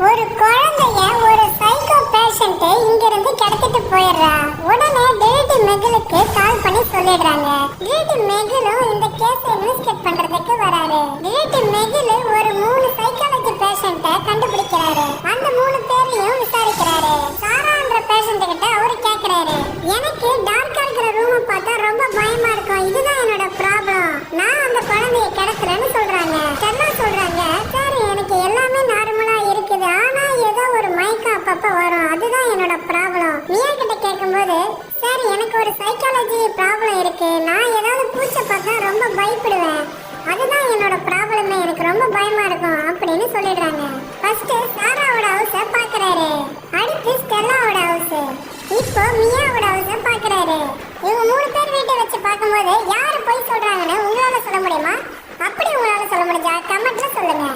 ஒரு குழந்தைய ஒரு சைக்கோ பேஷண்ட் இங்க இருந்து கடத்திட்டு போயிடுறா. உடனே டிடெக்டிவ் மெகுலுக்கு கால் பண்ணி சொல்லிடுறாங்க. டிடெக்டிவ் மெகுலும் இந்த கேஸை இன்வெஸ்டிகேட் பண்றதுக்கு வராரு. டிடெக்டிவ் மெகுல் ஒரு 3 சைக்காலஜி பேஷண்ட்டை கண்டுபிடிக்கிறாரு. அந்த 3 பேரையும் விசாரிக்கிறாரு. சாரான்ற பேஷண்ட் கிட்ட அவரு கேக்குறாரு, எனக்கு டார்க்கா இருக்கிற ரூமை பார்த்தா ரொம்ப பயமா இருக்கும், இதுதான் என்னோட ப்ராப்ளம், நான் அந்த குழந்தைய கடத்துறேன்னு சொல்றாங்க. ஸ்டெல்லா சொல்றாங்க, சரி எனக்கு எல்லாமே நார்மலா இருக்குது, ஆனா ஏதோ ஒரு மயக்கம் அப்பப்ப வரும், அதுதான் என்னோட ப்ராப்ளம். மியா கிட்ட கேட்கும்போது, சரி எனக்கு ஒரு சைக்காலஜி ப்ராப்ளம் இருக்கு, நான் ஏதாவது பூச்சை பார்த்தா ரொம்ப பயப்படுவேன், அதுதான் என்னோட ப்ராப்ளமே, எனக்கு ரொம்ப பயமா இருக்கும் அப்படின்னு சொல்லிடுறாங்க. ஃபர்ஸ்ட் சாராவோட ஹவுஸை பார்க்கறாரு, அடுத்து ஸ்டெல்லாவோட ஹவுஸ், இப்போ மியாவோட ஹவுஸை பார்க்கறாரு. இவங்க 3 பேர் வீட்டை வச்சு பார்க்கும்போது யாரு போய் சொல்றாங்கன்னு உங்களால சொல்ல முடியுமா? அப்படி உங்களால சொல்ல முடிஞ்சா கமெண்ட்ல சொல்லுங்க.